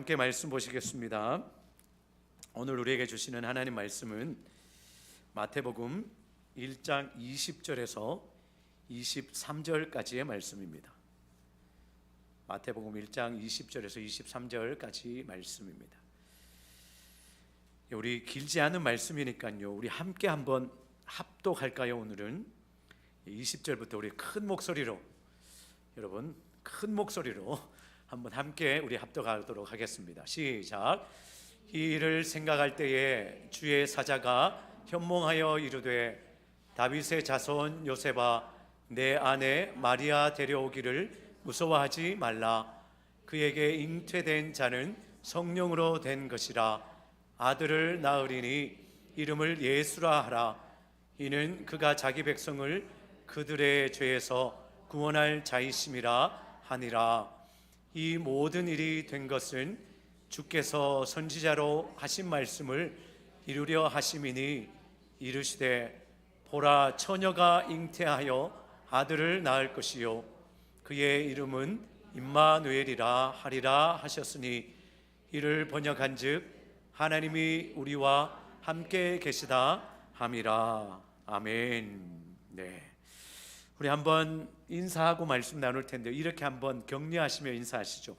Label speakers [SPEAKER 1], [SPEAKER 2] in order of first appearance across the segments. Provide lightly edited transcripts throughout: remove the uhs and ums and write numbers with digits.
[SPEAKER 1] 함께 말씀 보시겠습니다. 오늘 우리에게 주시는 하나님 말씀은 마태복음 1장 20절에서 23절까지의 말씀입니다. 마태복음 1장 20절에서 23절까지 말씀입니다. 우리 길지 않은 말씀이니까요, 우리 함께 한번 합독할까요? 오늘은 20절부터 우리 큰 목소리로, 여러분 큰 목소리로 한번 함께 우리 합독하도록 하겠습니다. 시작. 이 일을 생각할 때에 주의 사자가 현몽하여 이르되, 다윗의 자손 요셉아, 내 아내 마리아 데려오기를 무서워하지 말라. 그에게 잉태된 자는 성령으로 된 것이라. 아들을 낳으리니 이름을 예수라 하라. 이는 그가 자기 백성을 그들의 죄에서 구원할 자이심이라 하니라. 이 모든 일이 된 것은 주께서 선지자로 하신 말씀을 이루려 하심이니, 이르시되 보라, 처녀가 잉태하여 아들을 낳을 것이요 그의 이름은 임마누엘이라 하리라 하셨으니, 이를 번역한즉 하나님이 우리와 함께 계시다 함이라. 아멘. 네, 우리 한번 인사하고 말씀 나눌 텐데 이렇게 한번 격려하시며 인사하시죠.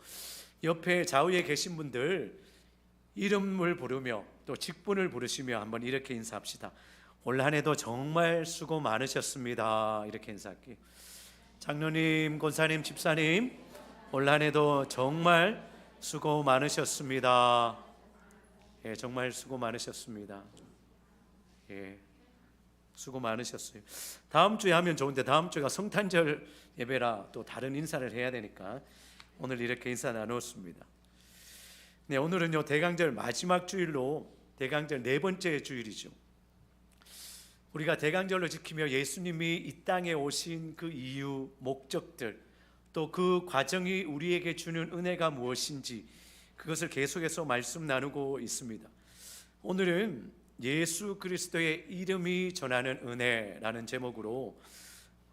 [SPEAKER 1] 옆에 좌우에 계신 분들 이름을 부르며 또 직분을 부르시며 한번 이렇게 인사합시다. 올 한 해도 정말 수고 많으셨습니다. 이렇게 인사할게요. 장로님, 권사님, 집사님, 올 한 해도 정말 수고 많으셨습니다. 예, 정말 수고 많으셨습니다. 예, 수고 많으셨어요. 다음 주에 하면 좋은데 다음 주가 성탄절 예배라 또 다른 인사를 해야 되니까 오늘 이렇게 인사 나누었습니다. 네, 오늘은요 대강절 마지막 주일로, 대강절 네 번째 주일이죠. 우리가 대강절로 지키며 예수님이 이 땅에 오신 그 이유, 목적들, 또 그 과정이 우리에게 주는 은혜가 무엇인지 그것을 계속해서 말씀 나누고 있습니다. 오늘은 예수 그리스도의 이름이 전하는 은혜라는 제목으로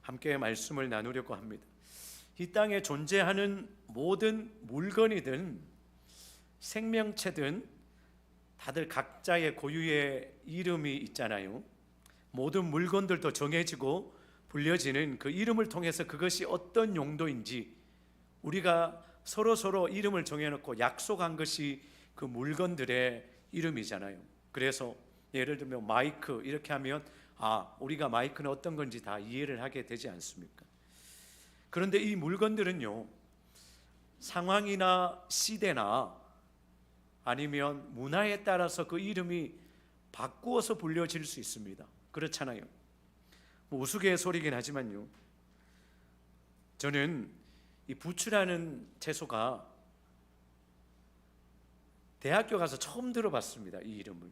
[SPEAKER 1] 함께 말씀을 나누려고 합니다. 이 땅에 존재하는 모든 물건이든 생명체든 다들 각자의 고유의 이름이 있잖아요. 모든 물건들도 정해지고 불려지는 그 이름을 통해서 그것이 어떤 용도인지 우리가 서로 이름을 정해놓고 약속한 것이 그 물건들의 이름이잖아요. 그래서 예를 들면 마이크 이렇게 하면 우리가 마이크는 어떤 건지 다 이해를 하게 되지 않습니까? 그런데 이 물건들은요, 상황이나 시대나 아니면 문화에 따라서 그 이름이 바꾸어서 불려질 수 있습니다. 그렇잖아요. 우스갯소리긴 하지만요, 저는 이 부추라는 채소가 대학교 가서 처음 들어봤습니다. 이 이름을.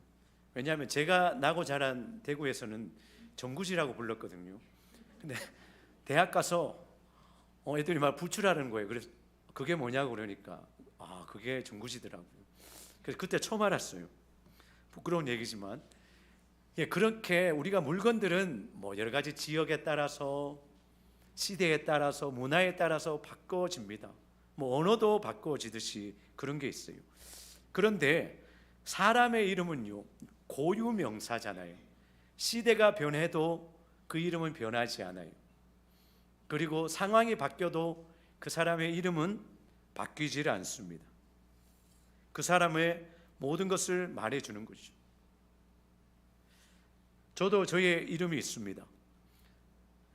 [SPEAKER 1] 왜냐하면 제가 나고 자란 대구에서는 정구지라고 불렀거든요. 근데 대학 가서 애들이 막 부추라는 거예요. 그래서 그게 뭐냐고 그러니까 그게 정구지더라고요. 그래서 그때 처음 알았어요. 부끄러운 얘기지만, 그렇게 우리가 물건들은 뭐 여러 가지 지역에 따라서, 시대에 따라서, 문화에 따라서 바꿔집니다. 뭐 언어도 바꿔지듯이 그런 게 있어요. 그런데 사람의 이름은요, 고유명사잖아요. 시대가 변해도 그 이름은 변하지 않아요. 그리고 상황이 바뀌어도 그 사람의 이름은 바뀌질 않습니다. 그 사람의 모든 것을 말해주는 거죠. 저도 저의 이름이 있습니다.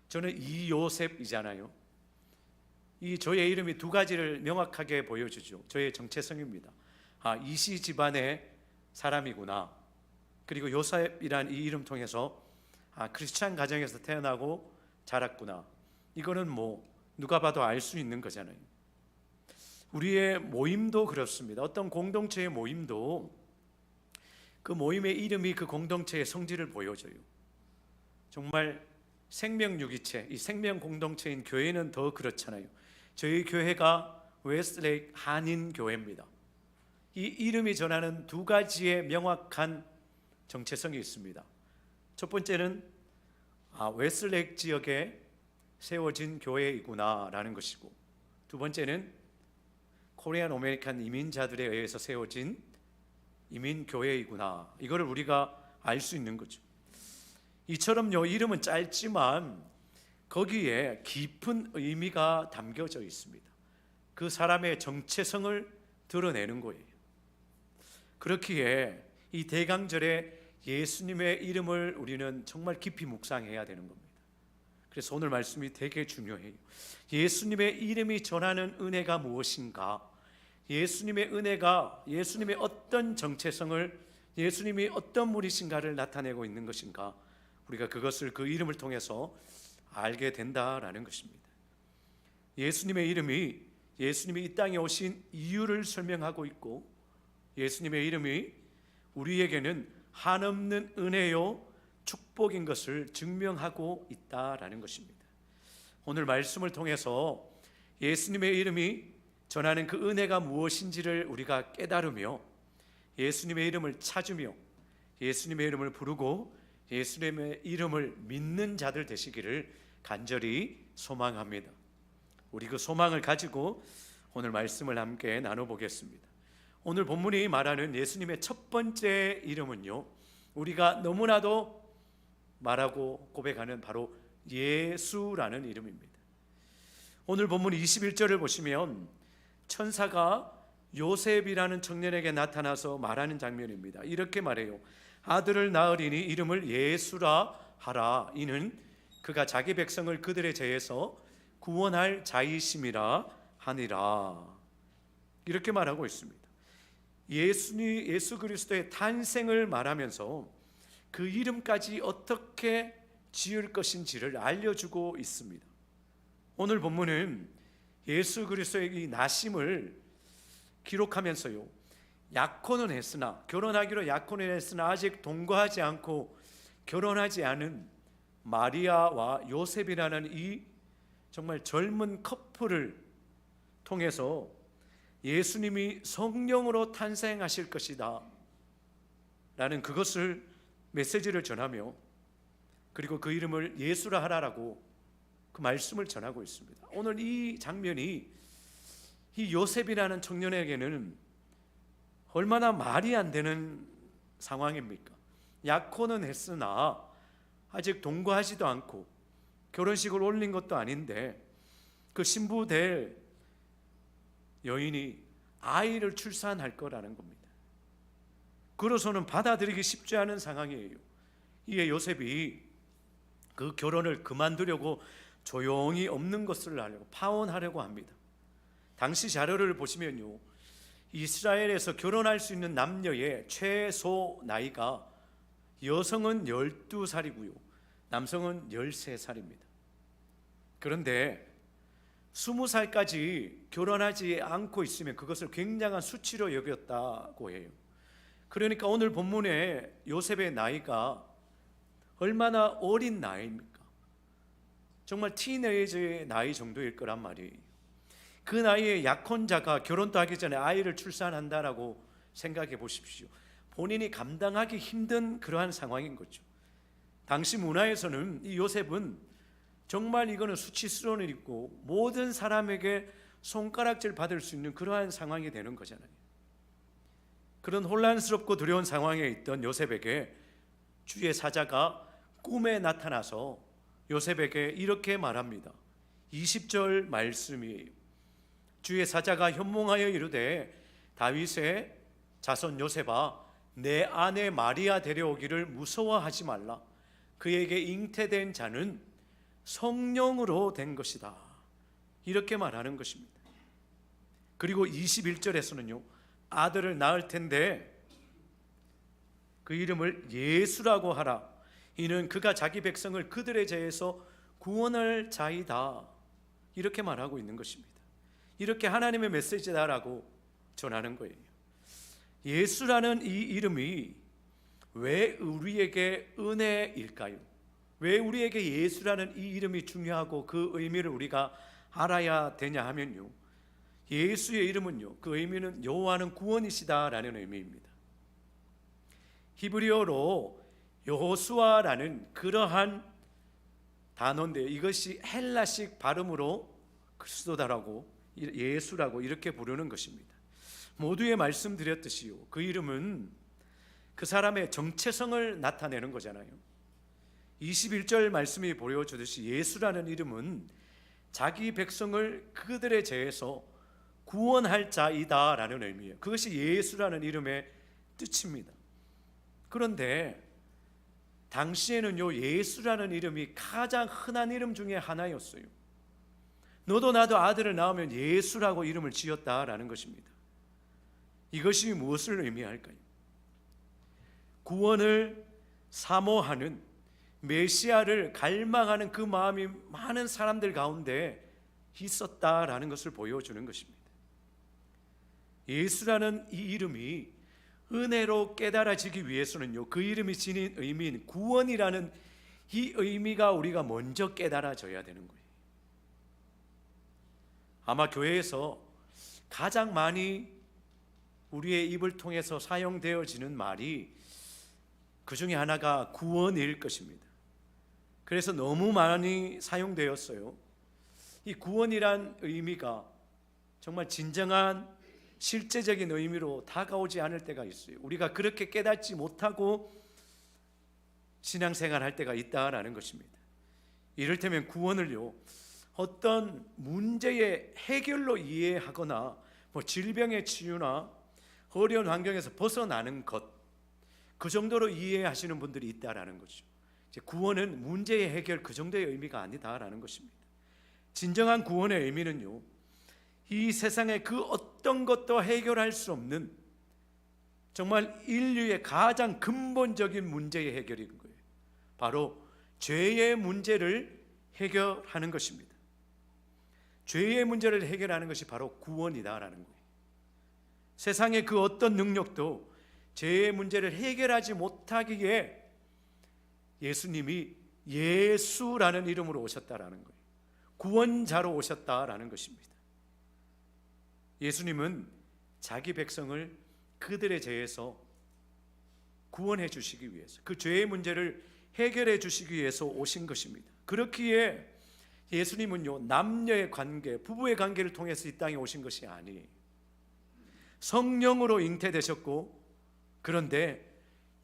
[SPEAKER 1] 저는 이요셉이잖아요. 이 저의 이름이 두 가지를 명확하게 보여주죠. 저의 정체성입니다. 이시 집안의 사람이구나. 그리고 요셉이란 이 이름 통해서 크리스찬 가정에서 태어나고 자랐구나. 이거는 뭐 누가 봐도 알 수 있는 거잖아요. 우리의 모임도 그렇습니다. 어떤 공동체의 모임도 그 모임의 이름이 그 공동체의 성질을 보여줘요. 정말 생명유기체, 이 생명 공동체인 교회는 더 그렇잖아요. 저희 교회가 웨스트레이크 한인교회입니다. 이 이름이 전하는 두 가지의 명확한 정체성이 있습니다. 첫 번째는 웨스트레이크 지역에 세워진 교회이구나라는 것이고, 두 번째는 코리안 아메리칸 이민자들에 의해서 세워진 이민교회이구나, 이거를 우리가 알 수 있는 거죠. 이처럼요, 이름은 짧지만 거기에 깊은 의미가 담겨져 있습니다. 그 사람의 정체성을 드러내는 거예요. 그렇기에 이 대강절에 예수님의 이름을 우리는 정말 깊이 묵상해야 되는 겁니다. 그래서 오늘 말씀이 되게 중요해요. 예수님의 이름이 전하는 은혜가 무엇인가? 예수님의 은혜가 예수님의 어떤 정체성을, 예수님이 어떤 분이신가를 나타내고 있는 것인가? 우리가 그것을 그 이름을 통해서 알게 된다라는 것입니다. 예수님의 이름이 예수님이 이 땅에 오신 이유를 설명하고 있고, 예수님의 이름이 우리에게는 한없는 은혜요 축복인 것을 증명하고 있다라는 것입니다. 오늘 말씀을 통해서 예수님의 이름이 전하는 그 은혜가 무엇인지를 우리가 깨달으며 예수님의 이름을 찾으며 예수님의 이름을 부르고 예수님의 이름을 믿는 자들 되시기를 간절히 소망합니다. 우리 그 소망을 가지고 오늘 말씀을 함께 나눠보겠습니다. 오늘 본문이 말하는 예수님의 첫 번째 이름은요, 우리가 너무나도 말하고 고백하는 바로 예수라는 이름입니다. 오늘 본문 21절을 보시면 천사가 요셉이라는 청년에게 나타나서 말하는 장면입니다. 이렇게 말해요. 아들을 낳으리니 이름을 예수라 하라. 이는 그가 자기 백성을 그들의 죄에서 구원할 자이심이라 하니라. 이렇게 말하고 있습니다. 예수 그리스도의 탄생을 말하면서 그 이름까지 어떻게 지을 것인지를 알려주고 있습니다. 오늘 본문은 예수 그리스도의 이 나심을 기록하면서요, 약혼은 했으나, 결혼하기로 약혼을 했으나 아직 동거하지 않고 결혼하지 않은 마리아와 요셉이라는 이 정말 젊은 커플을 통해서 예수님이 성령으로 탄생하실 것이다 라는 그것을 메시지를 전하며, 그리고 그 이름을 예수라 하라라고 그 말씀을 전하고 있습니다. 오늘 이 장면이 이 요셉이라는 청년에게는 얼마나 말이 안 되는 상황입니까? 약혼은 했으나 아직 동거하지도 않고 결혼식을 올린 것도 아닌데 그 신부 될 여인이 아이를 출산할 거라는 겁니다. 그로서는 받아들이기 쉽지 않은 상황이에요. 이에 요셉이 그 결혼을 그만두려고 조용히 없는 것을 하려고 파혼하려고 합니다. 당시 자료를 보시면요, 이스라엘에서 결혼할 수 있는 남녀의 최소 나이가 여성은 12살이고요 남성은 13살입니다 그런데 20살까지 결혼하지 않고 있으면 그것을 굉장한 수치로 여겼다고 해요. 그러니까 오늘 본문에 요셉의 나이가 얼마나 어린 나이입니까? 정말 티네이저의 나이 정도일 거란 말이에요. 그 나이에 약혼자가 결혼도 하기 전에 아이를 출산한다라고 생각해 보십시오. 본인이 감당하기 힘든 그러한 상황인 거죠. 당시 문화에서는 이 요셉은 정말 이거는 수치스러운 일이고 모든 사람에게 손가락질 받을 수 있는 그러한 상황이 되는 거잖아요. 그런 혼란스럽고 두려운 상황에 있던 요셉에게 주의 사자가 꿈에 나타나서 요셉에게 이렇게 말합니다. 20절 말씀이에요. 주의 사자가 현몽하여 이르되 다윗의 자손 요셉아, 내 아내 마리아 데려오기를 무서워하지 말라. 그에게 잉태된 자는 성령으로 된 것이다. 이렇게 말하는 것입니다. 그리고 21절에서는요, 아들을 낳을 텐데 그 이름을 예수라고 하라. 이는 그가 자기 백성을 그들의 죄에서 구원할 자이다. 이렇게 말하고 있는 것입니다. 이렇게 하나님의 메시지다라고 전하는 거예요. 예수라는 이 이름이 왜 우리에게 은혜일까요? 왜 우리에게 예수라는 이 이름이 중요하고 그 의미를 우리가 알아야 되냐 하면요, 예수의 이름은요, 그 의미는 여호와는 구원이시다라는 의미입니다. 히브리어로 여호수아라는 그러한 단어인데 이것이 헬라식 발음으로 그리스도다라고 예수라고 이렇게 부르는 것입니다. 모두에 말씀드렸듯이요, 그 이름은 그 사람의 정체성을 나타내는 거잖아요. 21절 말씀이 보여주듯이 예수라는 이름은 자기 백성을 그들의 죄에서 구원할 자이다라는 의미예요. 그것이 예수라는 이름의 뜻입니다. 그런데 당시에는요, 예수라는 이름이 가장 흔한 이름 중에 하나였어요. 너도 나도 아들을 낳으면 예수라고 이름을 지었다라는 것입니다. 이것이 무엇을 의미할까요? 구원을 사모하는, 메시아를 갈망하는 그 마음이 많은 사람들 가운데 있었다라는 것을 보여주는 것입니다. 예수라는 이 이름이 은혜로 깨달아지기 위해서는요, 그 이름이 지닌 의미인 구원이라는 이 의미가 우리가 먼저 깨달아져야 되는 거예요. 아마 교회에서 가장 많이 우리의 입을 통해서 사용되어지는 말이 그 중에 하나가 구원일 것입니다. 그래서 너무 많이 사용되었어요. 이 구원이란 의미가 정말 진정한 실제적인 의미로 다가오지 않을 때가 있어요. 우리가 그렇게 깨닫지 못하고 신앙생활 할 때가 있다라는 것입니다. 이를테면 구원을요, 어떤 문제의 해결로 이해하거나 질병의 치유나 어려운 환경에서 벗어나는 것, 그 정도로 이해하시는 분들이 있다라는 거죠. 구원은 문제의 해결, 그 정도의 의미가 아니다라는 것입니다. 진정한 구원의 의미는요, 이 세상의 그 어떤 것도 해결할 수 없는 정말 인류의 가장 근본적인 문제의 해결인 거예요. 바로 죄의 문제를 해결하는 것입니다. 죄의 문제를 해결하는 것이 바로 구원이다라는 거예요. 세상의 그 어떤 능력도 죄의 문제를 해결하지 못하기에 예수님이 예수라는 이름으로 오셨다라는 거예요. 구원자로 오셨다라는 것입니다. 예수님은 자기 백성을 그들의 죄에서 구원해 주시기 위해서, 그 죄의 문제를 해결해 주시기 위해서 오신 것입니다. 그렇기에 예수님은요, 남녀의 관계, 부부의 관계를 통해서 이 땅에 오신 것이 아니에요. 성령으로 잉태되셨고, 그런데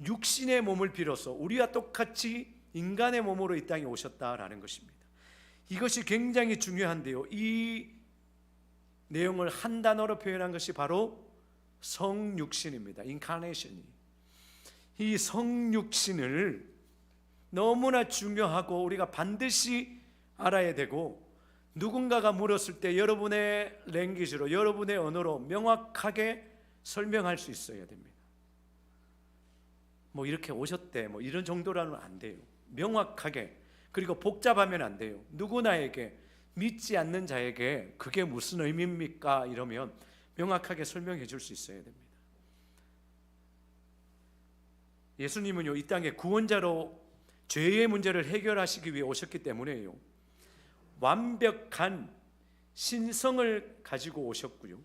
[SPEAKER 1] 육신의 몸을 빌어서 우리와 똑같이 인간의 몸으로 이 땅에 오셨다라는 것입니다. 이것이 굉장히 중요한데요, 이 내용을 한 단어로 표현한 것이 바로 성육신입니다. 인카네이션이. 이 성육신을 너무나 중요하고 우리가 반드시 알아야 되고, 누군가가 물었을 때 여러분의 랭귀지로, 여러분의 언어로 명확하게 설명할 수 있어야 됩니다. 이렇게 오셨대, 이런 정도라면 안 돼요. 명확하게, 그리고 복잡하면 안 돼요. 누구나에게, 믿지 않는 자에게 그게 무슨 의미입니까? 이러면 명확하게 설명해 줄 수 있어야 됩니다. 예수님은요, 이 땅에 구원자로 죄의 문제를 해결하시기 위해 오셨기 때문에요, 완벽한 신성을 가지고 오셨고요,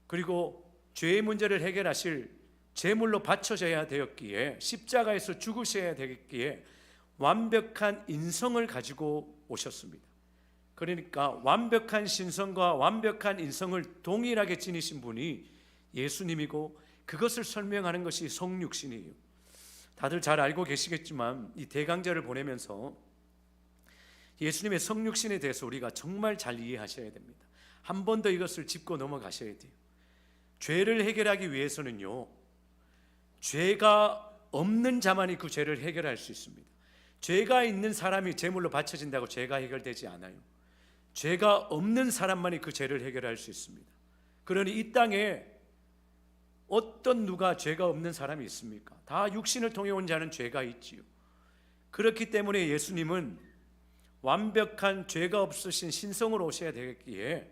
[SPEAKER 1] 그리고 죄의 문제를 해결하실 제물로 바쳐져야 되었기에, 십자가에서 죽으셔야 되겠기에 완벽한 인성을 가지고 오셨습니다. 그러니까 완벽한 신성과 완벽한 인성을 동일하게 지니신 분이 예수님이고, 그것을 설명하는 것이 성육신이에요. 다들 잘 알고 계시겠지만 이 대강절을 보내면서 예수님의 성육신에 대해서 우리가 정말 잘 이해하셔야 됩니다. 한 번 더 이것을 짚고 넘어가셔야 돼요. 죄를 해결하기 위해서는요, 죄가 없는 자만이 그 죄를 해결할 수 있습니다. 죄가 있는 사람이 제물로 바쳐진다고 죄가 해결되지 않아요. 죄가 없는 사람만이 그 죄를 해결할 수 있습니다. 그러니 이 땅에 어떤 누가 죄가 없는 사람이 있습니까? 다 육신을 통해 온 자는 죄가 있지요. 그렇기 때문에 예수님은 완벽한 죄가 없으신 신성으로 오셔야 되겠기에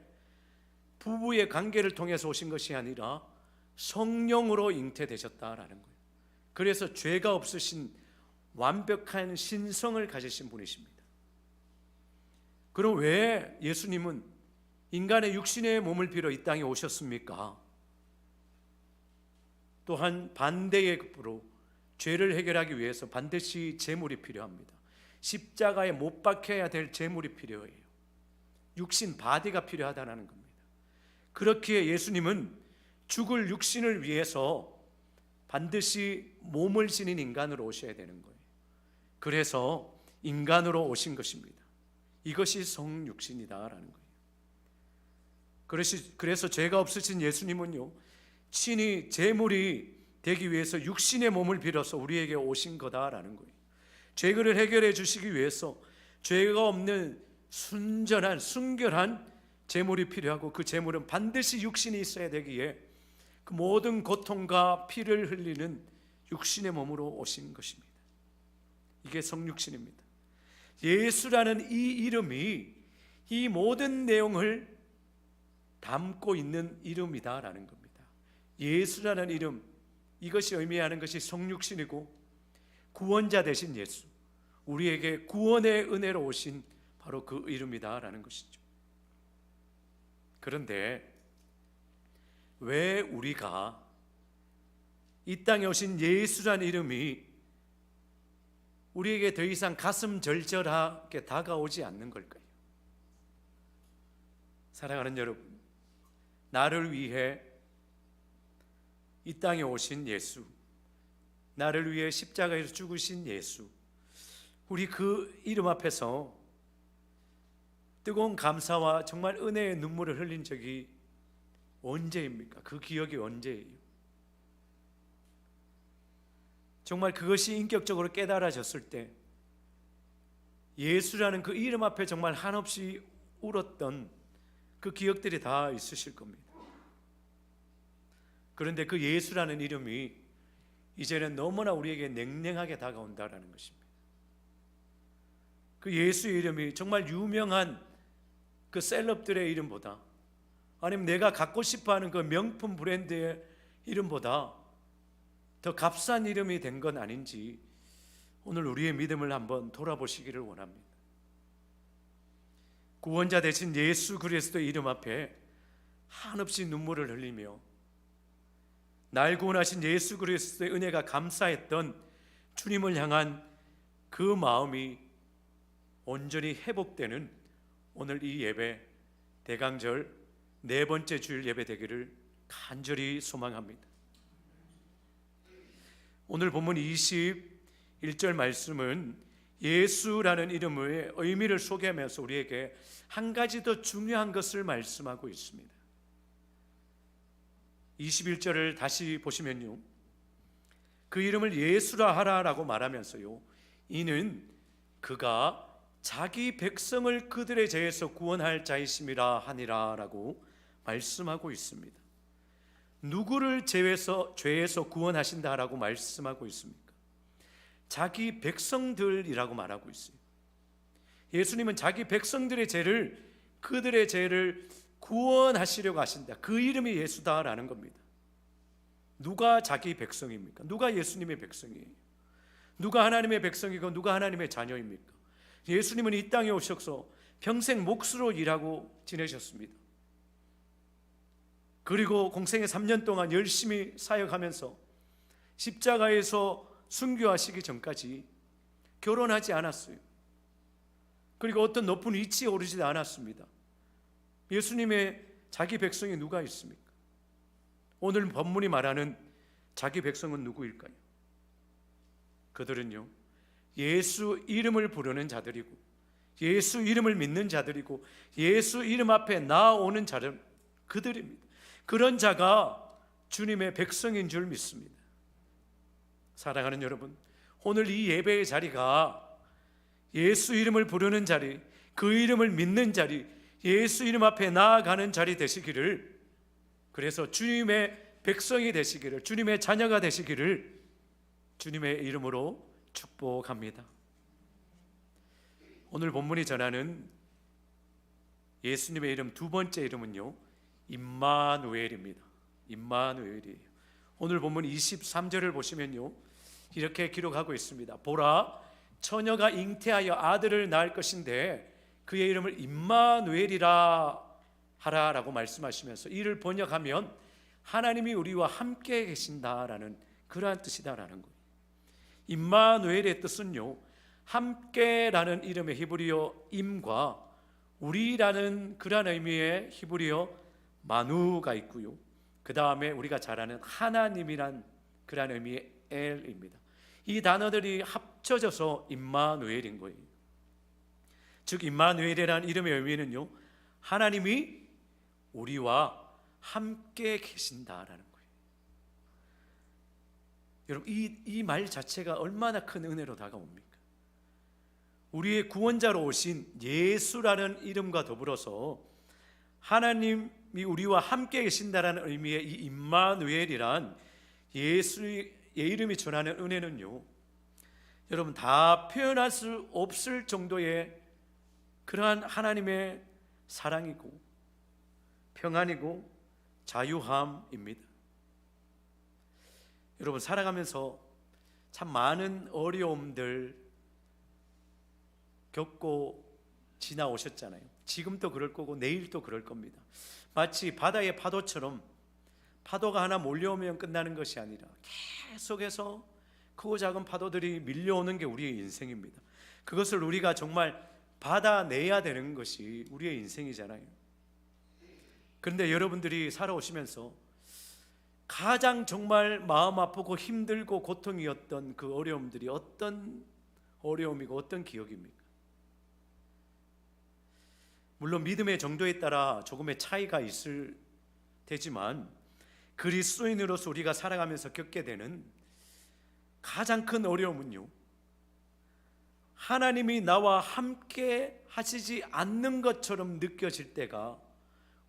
[SPEAKER 1] 부부의 관계를 통해서 오신 것이 아니라 성령으로 잉태되셨다라는 거예요. 그래서 죄가 없으신 완벽한 신성을 가지신 분이십니다. 그럼 왜 예수님은 인간의 육신의 몸을 빌어 이 땅에 오셨습니까? 또한 반대의 급으로 죄를 해결하기 위해서 반드시 제물이 필요합니다. 십자가에 못 박혀야 될 제물이 필요해요. 육신 바디가 필요하다는 겁니다. 그렇기에 예수님은 죽을 육신을 위해서 반드시 몸을 지닌 인간으로 오셔야 되는 거예요. 그래서 인간으로 오신 것입니다. 이것이 성육신이다라는 거예요. 그래서 죄가 없으신 예수님은요, 친히 제물이 되기 위해서 육신의 몸을 빌어서 우리에게 오신 거다라는 거예요. 죄를 해결해 주시기 위해서 죄가 없는 순전한 순결한 제물이 필요하고, 그 제물은 반드시 육신이 있어야 되기에 그 모든 고통과 피를 흘리는 육신의 몸으로 오신 것입니다. 이게 성육신입니다. 예수라는 이 이름이 이 모든 내용을 담고 있는 이름이다라는 겁니다. 예수라는 이름, 이것이 의미하는 것이 성육신이고 구원자 되신 예수, 우리에게 구원의 은혜로 오신 바로 그 이름이다라는 것이죠. 그런데 왜 우리가 이 땅에 오신 예수라는 이름이 우리에게 더 이상 가슴 절절하게 다가오지 않는 걸까요? 사랑하는 여러분, 나를 위해 이 땅에 오신 예수, 나를 위해 십자가에서 죽으신 예수, 우리 그 이름 앞에서 뜨거운 감사와 정말 은혜의 눈물을 흘린 적이 언제입니까? 그 기억이 언제예요? 정말 그것이 인격적으로 깨달아졌을 때 예수라는 그 이름 앞에 정말 한없이 울었던 그 기억들이 다 있으실 겁니다. 그런데 그 예수라는 이름이 이제는 너무나 우리에게 냉랭하게 다가온다라는 것입니다. 그 예수의 이름이 정말 유명한 그 셀럽들의 이름보다, 아니면 내가 갖고 싶어하는 그 명품 브랜드의 이름보다 더 값싼 이름이 된 건 아닌지 오늘 우리의 믿음을 한번 돌아보시기를 원합니다. 구원자 되신 예수 그리스도의 이름 앞에 한없이 눈물을 흘리며 날 구원하신 예수 그리스도의 은혜가 감사했던 주님을 향한 그 마음이 온전히 회복되는 오늘 이 예배, 대강절 네 번째 주일 예배 되기를 간절히 소망합니다. 오늘 본문 21절 말씀은 예수라는 이름의 의미를 소개하면서 우리에게 한 가지 더 중요한 것을 말씀하고 있습니다. 21절을 다시 보시면요, 그 이름을 예수라 하라라고 말하면서요, 이는 그가 자기 백성을 그들의 죄에서 구원할 자이심이라 하니라라고 말씀하고 있습니다. 누구를 죄에서 구원하신다라고 말씀하고 있습니까? 자기 백성들이라고 말하고 있어요. 예수님은 자기 백성들의 죄를, 그들의 죄를 구원하시려고 하신다. 그 이름이 예수다라는 겁니다. 누가 자기 백성입니까? 누가 예수님의 백성이에요? 누가 하나님의 백성이고 누가 하나님의 자녀입니까? 예수님은 이 땅에 오셔서 평생 몫으로 일하고 지내셨습니다. 그리고 공생의 3년 동안 열심히 사역하면서 십자가에서 순교하시기 전까지 결혼하지 않았어요. 그리고 어떤 높은 위치에 오르지도 않았습니다. 예수님의 자기 백성이 누가 있습니까? 오늘 본문이 말하는 자기 백성은 누구일까요? 그들은요, 예수 이름을 부르는 자들이고 예수 이름을 믿는 자들이고 예수 이름 앞에 나아오는 자들, 그들입니다. 그런 자가 주님의 백성인 줄 믿습니다. 사랑하는 여러분, 오늘 이 예배의 자리가 예수 이름을 부르는 자리, 그 이름을 믿는 자리, 예수 이름 앞에 나아가는 자리 되시기를, 그래서 주님의 백성이 되시기를, 주님의 자녀가 되시기를 주님의 이름으로 축복합니다. 오늘 본문이 전하는 예수님의 이름 두 번째 이름은요, 임마누엘입니다. 임마누엘이에요. 오늘 본문 23절을 보시면요, 이렇게 기록하고 있습니다. 보라, 처녀가 잉태하여 아들을 낳을 것인데 그의 이름을 임마누엘이라 하라라고 말씀하시면서 이를 번역하면 하나님이 우리와 함께 계신다라는 그러한 뜻이다라는 거예요. 임마누엘의 뜻은요, 함께라는 이름의 히브리어 임과 우리라는 그러한 의미의 히브리어 마누가 있고요. 그 다음에 우리가 잘 아는 하나님이란 그런 의미의 엘입니다. 이 단어들이 합쳐져서 임마누엘인 거예요. 즉 임마누엘이라는 이름의 의미는요, 하나님이 우리와 함께 계신다라는 거예요. 여러분, 이 말 자체가 얼마나 큰 은혜로 다가옵니까? 우리의 구원자로 오신 예수라는 이름과 더불어서 하나님이 우리와 함께 계신다라는 의미의 이 임마누엘이란 예수의 이름이 전하는 은혜는요, 여러분 다 표현할 수 없을 정도의 그러한 하나님의 사랑이고 평안이고 자유함입니다. 여러분, 살아가면서 참 많은 어려움들 겪고 지나오셨잖아요. 지금도 그럴 거고 내일도 그럴 겁니다. 마치 바다의 파도처럼 파도가 하나 몰려오면 끝나는 것이 아니라 계속해서 크고 작은 파도들이 밀려오는 게 우리의 인생입니다. 그것을 우리가 정말 받아내야 되는 것이 우리의 인생이잖아요. 그런데 여러분들이 살아오시면서 가장 정말 마음 아프고 힘들고 고통이었던 그 어려움들이 어떤 어려움이고 어떤 기억입니까? 물론 믿음의 정도에 따라 조금의 차이가 있을 테지만 그리스도인으로서 우리가 살아가면서 겪게 되는 가장 큰 어려움은요, 하나님이 나와 함께 하시지 않는 것처럼 느껴질 때가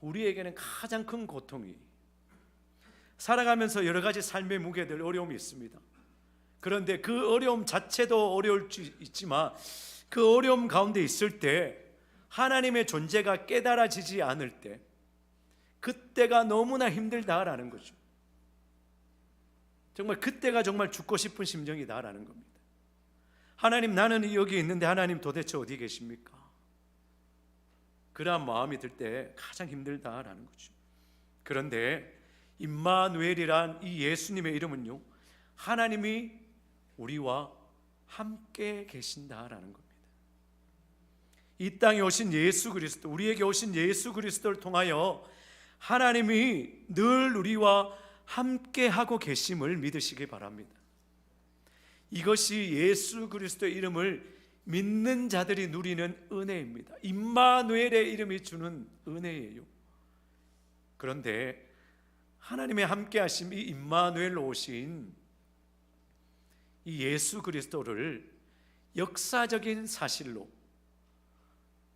[SPEAKER 1] 우리에게는 가장 큰 고통이. 살아가면서 여러 가지 삶의 무게들, 어려움이 있습니다. 그런데 그 어려움 자체도 어려울 수 있지만 그 어려움 가운데 있을 때 하나님의 존재가 깨달아지지 않을 때 그때가 너무나 힘들다라는 거죠. 정말 그때가 정말 죽고 싶은 심정이다라는 겁니다. 하나님, 나는 여기 있는데 하나님 도대체 어디 계십니까? 그러한 마음이 들 때 가장 힘들다라는 거죠. 그런데 임마누엘이란 이 예수님의 이름은요, 하나님이 우리와 함께 계신다라는 겁니다. 이 땅에 오신 예수 그리스도, 우리에게 오신 예수 그리스도를 통하여 하나님이 늘 우리와 함께 하고 계심을 믿으시기 바랍니다. 이것이 예수 그리스도의 이름을 믿는 자들이 누리는 은혜입니다. 임마누엘의 이름이 주는 은혜예요. 그런데 하나님의 함께 하심, 이 임마누엘로 오신 이 예수 그리스도를 역사적인 사실로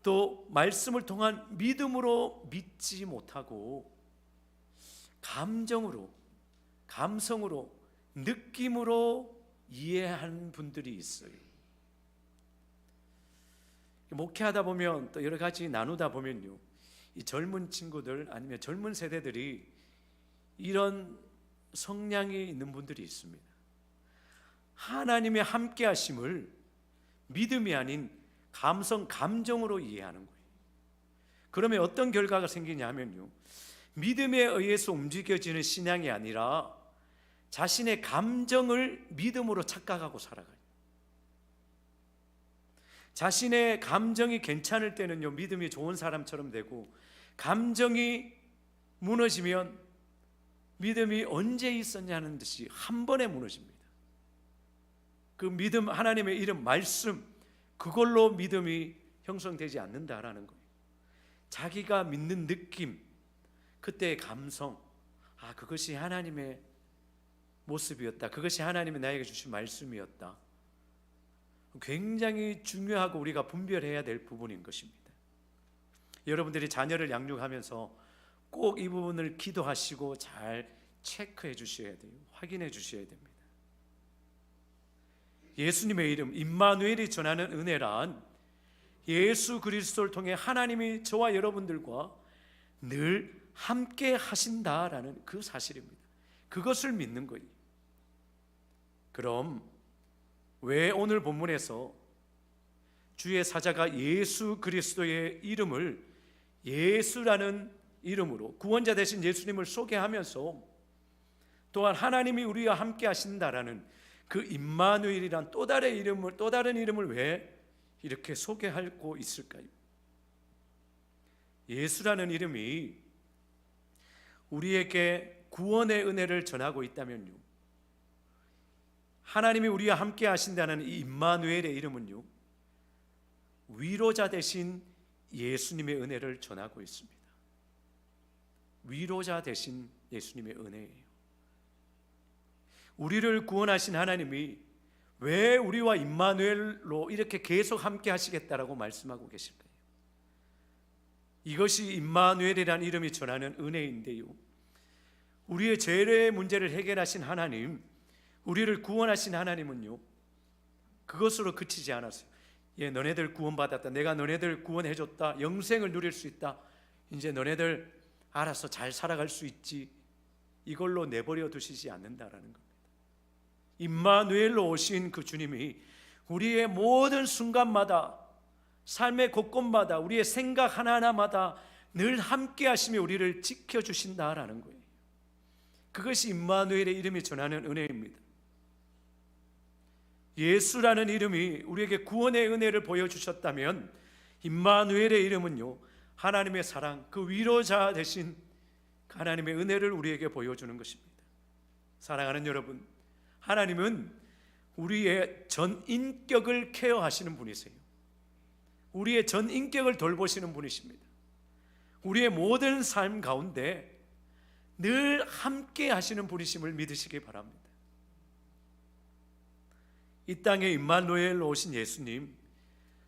[SPEAKER 1] 또 말씀을 통한 믿음으로 믿지 못하고 감정으로, 감성으로, 느낌으로 이해한 분들이 있어요. 목회하다 보면 또 여러 가지 나누다 보면요, 이 젊은 친구들 아니면 젊은 세대들이 이런 성향이 있는 분들이 있습니다. 하나님의 함께 하심을 믿음이 아닌 감성, 감정으로 이해하는 거예요. 그러면 어떤 결과가 생기냐 하면요, 믿음에 의해서 움직여지는 신앙이 아니라 자신의 감정을 믿음으로 착각하고 살아가요. 자신의 감정이 괜찮을 때는요, 믿음이 좋은 사람처럼 되고, 감정이 무너지면 믿음이 언제 있었냐는 듯이 한 번에 무너집니다. 그 믿음, 하나님의 이름, 말씀, 그걸로 믿음이 형성되지 않는다라는 거예요. 자기가 믿는 느낌, 그때의 감성, 그것이 하나님의 모습이었다, 그것이 하나님이 나에게 주신 말씀이었다. 굉장히 중요하고 우리가 분별해야 될 부분인 것입니다. 여러분들이 자녀를 양육하면서 꼭 이 부분을 기도하시고 잘 체크해 주셔야 돼요. 확인해 주셔야 됩니다. 예수님의 이름 임마누엘이 전하는 은혜란 예수 그리스도를 통해 하나님이 저와 여러분들과 늘 함께 하신다라는 그 사실입니다. 그것을 믿는 거예요. 그럼 왜 오늘 본문에서 주의 사자가 예수 그리스도의 이름을 예수라는 이름으로 이름으로 되신 예수님을 소개하면서 또한 하나님이 우리와 함께 하신다라는 그 임마누엘이란 또 다른 이름을 왜 이렇게 소개하고 있을까요? 예수라는 이름이 우리에게 구원의 은혜를 전하고 있다면요, 하나님이 우리와 함께 하신다는 이 임마누엘의 이름은요, 위로자 되신 예수님의 은혜를 전하고 있습니다. 위로자 되신 예수님의 은혜예요. 우리를 구원하신 하나님이 왜 우리와 임마누엘로 이렇게 계속 함께 하시겠다라고 말씀하고 계실까요? 이것이 임마누엘이라는 이름이 전하는 은혜인데요, 우리의 죄의 문제를 해결하신 하나님, 우리를 구원하신 하나님은요, 그것으로 그치지 않았어요. 너네들 구원받았다, 내가 너네들 구원해줬다, 영생을 누릴 수 있다, 이제 너네들 알아서 잘 살아갈 수 있지, 이걸로 내버려 두시지 않는다라는 겁니다. 임마누엘로 오신 그 주님이 우리의 모든 순간마다, 삶의 곳곳마다, 우리의 생각 하나하나마다 늘 함께 하시며 우리를 지켜주신다라는 거예요. 그것이 임마누엘의 이름이 전하는 은혜입니다. 예수라는 이름이 우리에게 구원의 은혜를 보여주셨다면, 임마누엘의 이름은요, 하나님의 사랑, 그 위로자 되신 하나님의 은혜를 우리에게 보여주는 것입니다. 사랑하는 여러분, 하나님은 우리의 전 인격을 케어하시는 분이세요. 우리의 전 인격을 돌보시는 분이십니다. 우리의 모든 삶 가운데 늘 함께 하시는 분이심을 믿으시기 바랍니다. 이 땅에 임마누엘로 오신 예수님,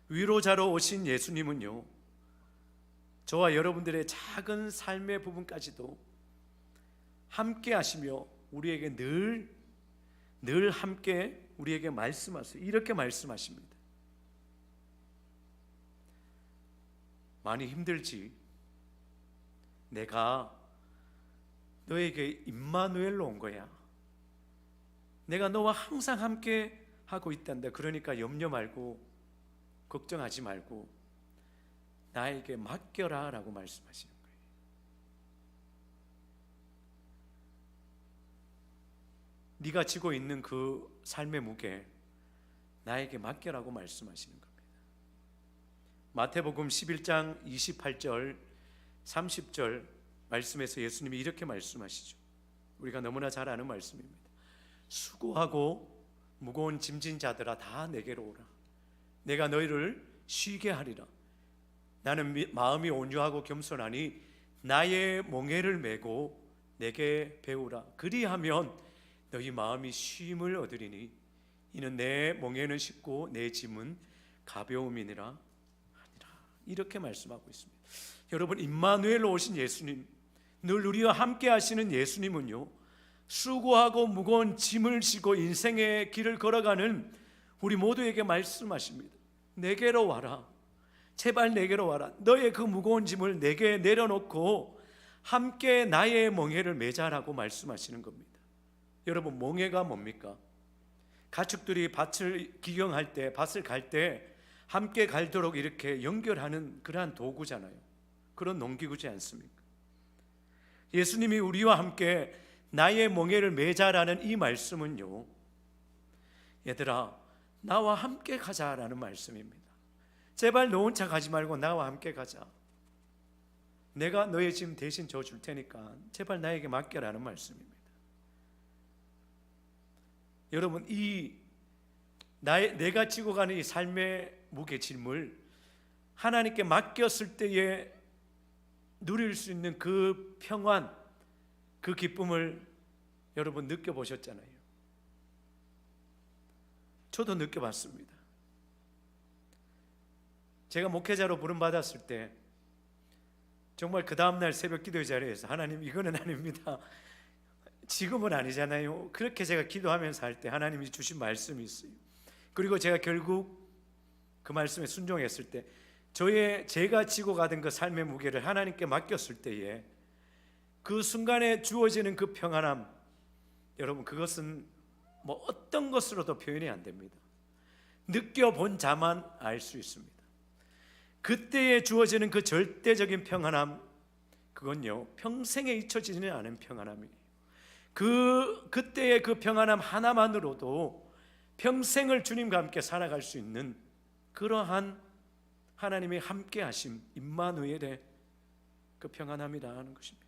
[SPEAKER 1] 위로자로 오신 예수님은요, 저와 여러분들의 작은 삶의 부분까지도 함께 하시며 우리에게 늘 함께 우리에게 말씀하세요. 이렇게 말씀하십니다. 많이 힘들지? 내가 너에게 임마누엘로 온 거야. 내가 너와 항상 함께 하고 있단다. 그러니까 염려 말고 걱정하지 말고 나에게 맡겨라 라고 말씀하시는 거예요. 네가 지고 있는 그 삶의 무게 나에게 맡겨라고 말씀하시는 겁니다. 마태복음 11장 28절 30절 말씀에서 예수님이 이렇게 말씀하시죠. 우리가 너무나 잘 아는 말씀입니다. 수고하고 무거운 짐진 자들아 다 내게로 오라. 내가 너희를 쉬게 하리라. 나는 마음이 온유하고 겸손하니 나의 멍에를 메고 내게 배우라. 그리하면 너희 마음이 쉼을 얻으리니 이는 내 멍에는 쉽고 내 짐은 가벼움이니라 하니라. 이렇게 말씀하고 있습니다. 여러분, 임마누엘로 오신 예수님, 늘 우리와 함께 하시는 예수님은요, 수고하고 무거운 짐을 지고 인생의 길을 걸어가는 우리 모두에게 말씀하십니다. 내게로 와라. 제발 내게로 와라. 너의 그 무거운 짐을 내게 내려놓고 함께 나의 멍에를 매자라고 말씀하시는 겁니다. 여러분, 멍에가 뭡니까? 가축들이 밭을 기경할 때, 밭을 갈 때 함께 갈도록 이렇게 연결하는 그러한 도구잖아요. 그런 농기구지 않습니까? 예수님이 우리와 함께 나의 멍에를 매자라는 이 말씀은요, 얘들아 나와 함께 가자라는 말씀입니다. 제발 너 혼자 가지 말고 나와 함께 가자. 내가 너의 짐 대신 져줄 테니까 제발 나에게 맡겨라는 말씀입니다. 여러분, 내가 지고 가는 이 삶의 무게 짐을 하나님께 맡겼을 때에 누릴 수 있는 그 평안, 그 기쁨을 여러분 느껴보셨잖아요. 저도 느껴봤습니다. 제가 목회자로 부름받았을 때 정말 그 다음날 새벽 기도의 자리에서 하나님, 이거는 아닙니다. 지금은 아니잖아요. 그렇게 제가 기도하면서 할 때 하나님이 주신 말씀이 있어요. 그리고 제가 결국 그 말씀에 순종했을 때 제가 지고 가던 그 삶의 무게를 하나님께 맡겼을 때에 그 순간에 주어지는 그 평안함, 여러분, 그것은 뭐 어떤 것으로도 표현이 안 됩니다. 느껴본 자만 알 수 있습니다. 그때에 주어지는 그 절대적인 평안함, 그건요 평생에 잊혀지지는 않은 평안함이에요. 그때의 그 평안함 하나만으로도 평생을 주님과 함께 살아갈 수 있는 그러한 하나님의 함께 하심, 임마누엘의 그 평안함이라는 것입니다.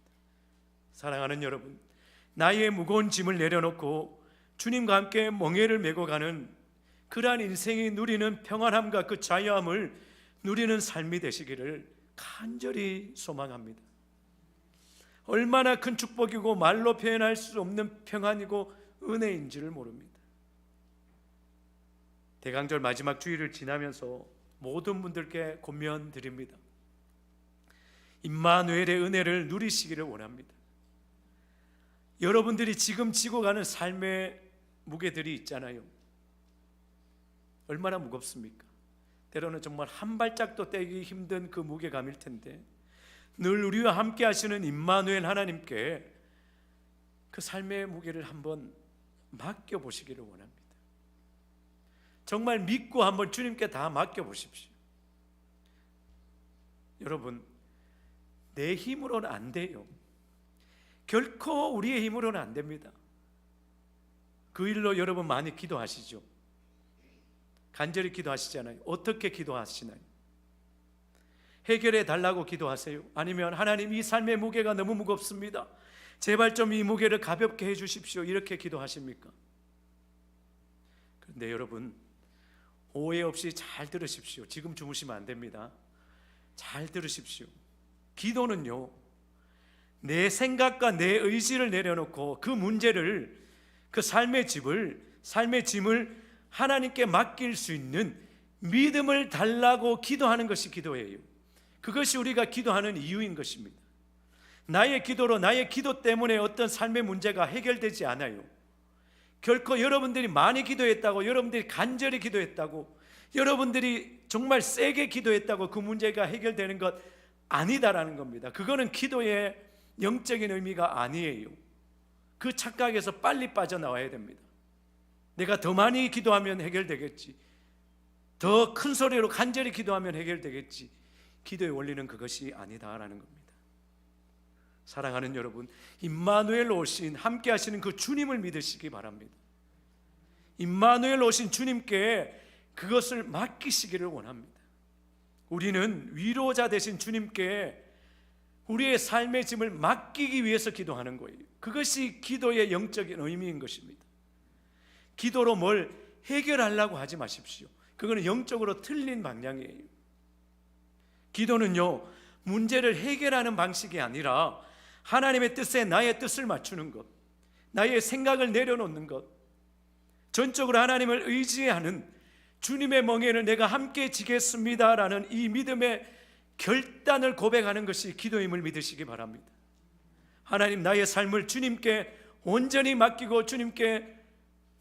[SPEAKER 1] 사랑하는 여러분, 나의 무거운 짐을 내려놓고 주님과 함께 멍에를 메고 가는 그러한 인생이 누리는 평안함과 그 자유함을 누리는 삶이 되시기를 간절히 소망합니다. 얼마나 큰 축복이고 말로 표현할 수 없는 평안이고 은혜인지를 모릅니다. 대강절 마지막 주일을 지나면서 모든 분들께 권면드립니다. 임마누엘의 은혜를 누리시기를 원합니다. 여러분들이 지금 지고 가는 삶의 무게들이 있잖아요. 얼마나 무겁습니까? 때로는 정말 한 발짝도 떼기 힘든 그 무게감일 텐데 늘 우리와 함께 하시는 임마누엘 하나님께 그 삶의 무게를 한번 맡겨보시기를 원합니다. 정말 믿고 한번 주님께 다 맡겨보십시오. 여러분, 내 힘으로는 안 돼요. 결코 우리의 힘으로는 안 됩니다. 그 일로 여러분 많이 기도하시죠? 간절히 기도하시잖아요. 어떻게 기도하시나요? 해결해 달라고 기도하세요? 아니면 하나님, 이 삶의 무게가 너무 무겁습니다, 제발 좀 이 무게를 가볍게 해주십시오, 이렇게 기도하십니까? 그런데 여러분, 오해 없이 잘 들으십시오. 지금 주무시면 안 됩니다. 잘 들으십시오. 기도는요, 내 생각과 내 의지를 내려놓고 그 문제를, 그 삶의 짐을 하나님께 맡길 수 있는 믿음을 달라고 기도하는 것이 기도예요. 그것이 우리가 기도하는 이유인 것입니다. 나의 기도로, 나의 기도 때문에 어떤 삶의 문제가 해결되지 않아요. 결코 여러분들이 많이 기도했다고, 여러분들이 간절히 기도했다고, 여러분들이 정말 세게 기도했다고 그 문제가 해결되는 것 아니다라는 겁니다. 그거는 기도의 영적인 의미가 아니에요. 그 착각에서 빨리 빠져나와야 됩니다. 내가 더 많이 기도하면 해결되겠지, 더 큰 소리로 간절히 기도하면 해결되겠지. 기도의 원리는 그것이 아니다라는 겁니다. 사랑하는 여러분, 임마누엘로 오신, 함께 하시는 그 주님을 믿으시기 바랍니다. 임마누엘로 오신 주님께 그것을 맡기시기를 원합니다. 우리는 위로자 되신 주님께 우리의 삶의 짐을 맡기기 위해서 기도하는 거예요. 그것이 기도의 영적인 의미인 것입니다. 기도로 뭘 해결하려고 하지 마십시오. 그거는 영적으로 틀린 방향이에요. 기도는요, 문제를 해결하는 방식이 아니라 하나님의 뜻에 나의 뜻을 맞추는 것, 나의 생각을 내려놓는 것, 전적으로 하나님을 의지하는, 주님의 멍에를 내가 함께 지겠습니다라는 이 믿음의 결단을 고백하는 것이 기도임을 믿으시기 바랍니다. 하나님, 나의 삶을 주님께 온전히 맡기고 주님께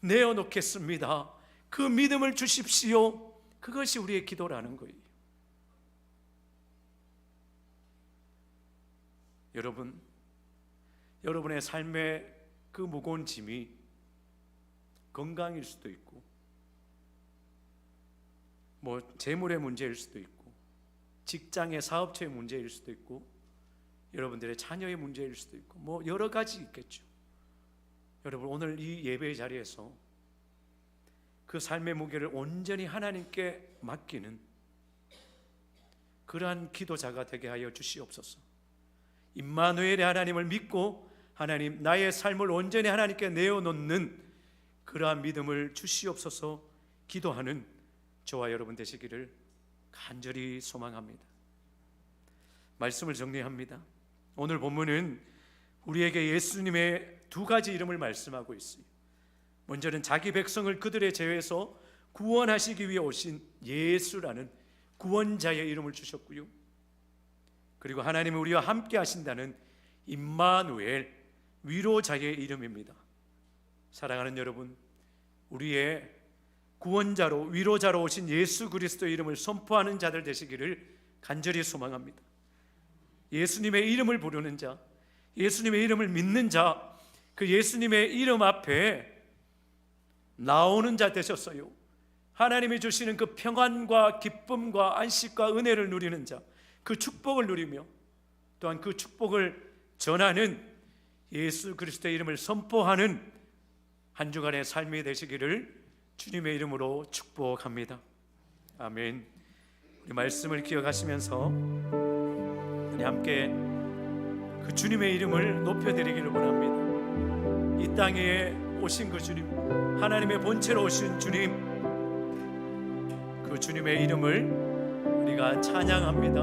[SPEAKER 1] 내어놓겠습니다, 그 믿음을 주십시오. 그것이 우리의 기도라는 거예요. 여러분의 삶의 그 무거운 짐이 건강일 수도 있고, 재물의 문제일 수도 있고, 직장의 사업처의 문제일 수도 있고, 여러분들의 자녀의 문제일 수도 있고, 여러 가지 있겠죠. 여러분, 오늘 이 예배의 자리에서 그 삶의 무게를 온전히 하나님께 맡기는 그러한 기도자가 되게 하여 주시옵소서. 임마누엘의 하나님을 믿고 하나님, 나의 삶을 온전히 하나님께 내어놓는 그러한 믿음을 주시옵소서 기도하는 저와 여러분 되시기를 간절히 소망합니다. 말씀을 정리합니다. 오늘 본문은 우리에게 예수님의 두 가지 이름을 말씀하고 있어요. 먼저는 자기 백성을 그들의 죄에서 구원하시기 위해 오신 예수라는 구원자의 이름을 주셨고요, 그리고 하나님은 우리와 함께 하신다는 임마누엘, 위로자의 이름입니다. 사랑하는 여러분, 우리의 구원자로, 위로자로 오신 예수 그리스도의 이름을 선포하는 자들 되시기를 간절히 소망합니다. 예수님의 이름을 부르는 자, 예수님의 이름을 믿는 자, 그 예수님의 이름 앞에 나오는 자 되셨어요. 하나님이 주시는 그 평안과 기쁨과 안식과 은혜를 누리는 자, 그 축복을 누리며 또한 그 축복을 전하는 예수 그리스도의 이름을 선포하는 한 주간의 삶이 되시기를 주님의 이름으로 축복합니다. 아멘. 우리 말씀을 기억하시면서 우리 함께 그 주님의 이름을 높여드리기를 원합니다. 이 땅에 오신 그 주님, 하나님의 본체로 오신 주님, 그 주님의 이름을 우리가 찬양합니다.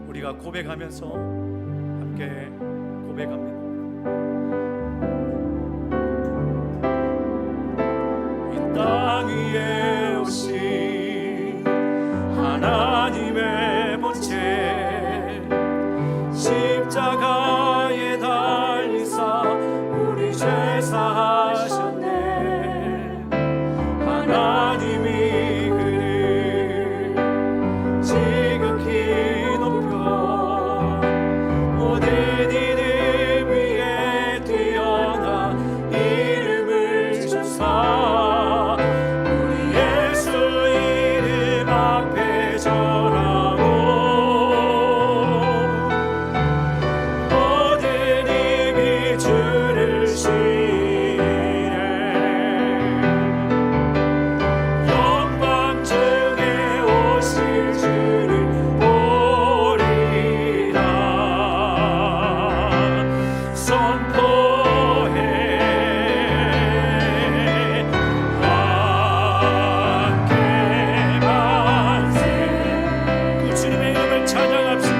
[SPEAKER 1] 우리가 고백하면서 함께 고백합니다. 이 땅 위에 오신 하나님의 본체, 십자가에 달리사 우리 죄 사하셨네. 하나님이 그를 지극히 높여 모든 이름 위에 뛰어나 이름을 주사 우리 예수 이름 앞에 절하고 모든 입이 주를 시래. 영광 중에 오실 주를 보리라. 선포해 함께 만세. 그 주님의 이름을 찬양합시다.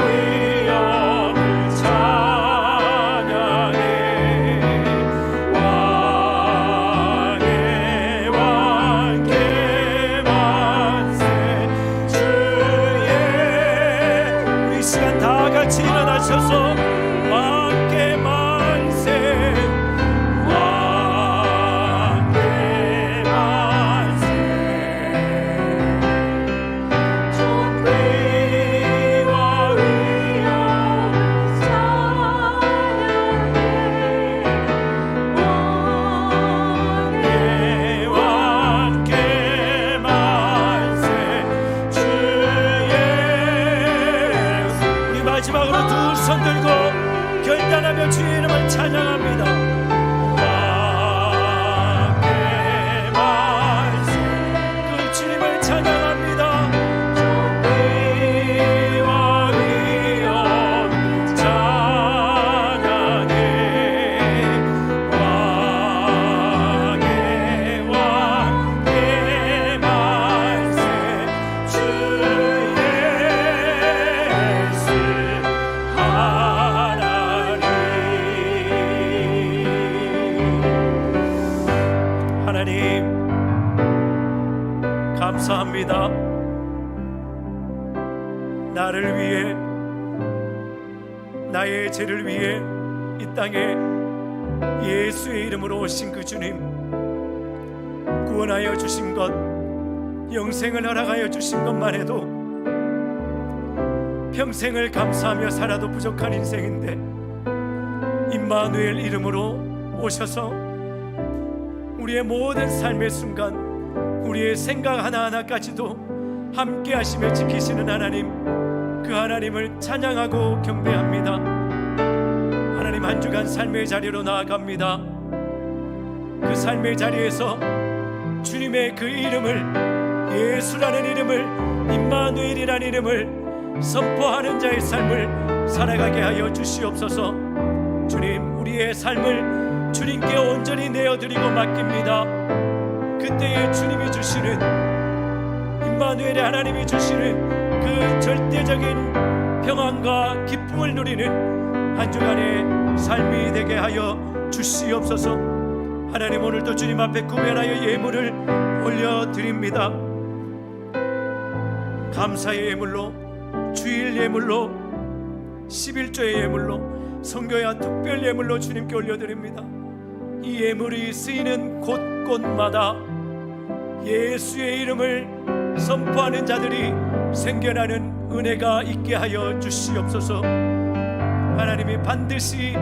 [SPEAKER 1] 위엄을 찬양해. 왕의 왕께 만세. 주의 우리 시간 다 같이 일어나셔서 왕께 만세. 왕께 만세. 존귀와 위엄을 찬양해. 왕의 왕께 만세. 주의 우리 마지막으로 두 손 들고 결단하며 주의 이름을 찬양합니다. 왕께 만세. 그 주님을 찬양합니다. 존귀와 위엄 찬양해. 왕의 왕께 만세. 주 예수 하나님, 감사합니다. 나를 위해, 나의 죄를 위해 이 땅에 예수의 이름으로 오신 그 주님, 구원하여 주신 것, 영생을 허락하여 주신 것만 해도 평생을 감사하며 살아도 부족한 인생인데, 임마누엘 이름으로 오셔서 우리의 모든 삶의 순간, 우리의 생각 하나하나까지도 함께 하시며 지키시는 하나님, 그 하나님을 찬양하고 경배합니다. 하나님, 한 주간 삶의 자리로 나아갑니다. 그 삶의 자리에서 주님의 그 이름을, 예수라는 이름을, 임마누엘이라는 이름을 선포하는 자의 삶을 살아가게 하여 주시옵소서. 주님, 우리의 삶을 주님께 온전히 내어드리고 맡깁니다. 그때에 주님이 주시는, 임마누엘의 하나님이 주시는 그 절대적인 평안과 기쁨을 누리는 한 주간의 삶이 되게 하여 주시옵소서. 하나님, 오늘도 주님 앞에 구별하여 예물을 올려드립니다. 감사의 예물로, 주일 예물로, 11조의 예물로, 선교야 특별 예물로 주님께 올려드립니다. 이 예물이 쓰이는 곳곳마다 예수의 이름을 선포하는 자들이 생겨나는 은혜가 있게 하여 주시옵소서. 하나님이 반드시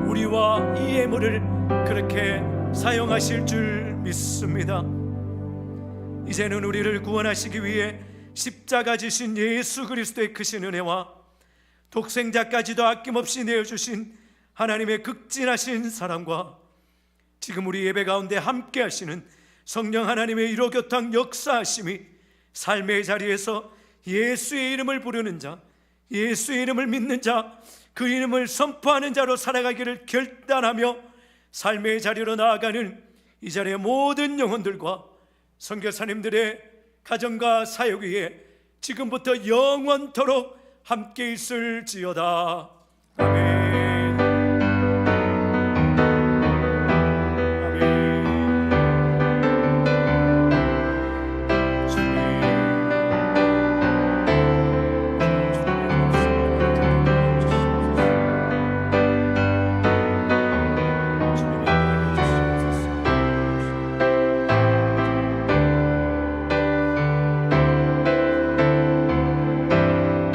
[SPEAKER 1] 우리와 이 예물을 그렇게 사용하실 줄 믿습니다. 이제는 우리를 구원하시기 위해 십자가 지신 예수 그리스도의 크신 은혜와 독생자까지도 아낌없이 내어주신 하나님의 극진하신 사랑과 지금 우리 예배 가운데 함께 하시는 성령 하나님의 일호교탕 역사하심이 삶의 자리에서 예수의 이름을 부르는 자, 예수의 이름을 믿는 자, 그 이름을 선포하는 자로 살아가기를 결단하며 삶의 자리로 나아가는 이 자리의 모든 영혼들과 선교사님들의 가정과 사역 위에 지금부터 영원토록 함께 있을지어다. 아멘.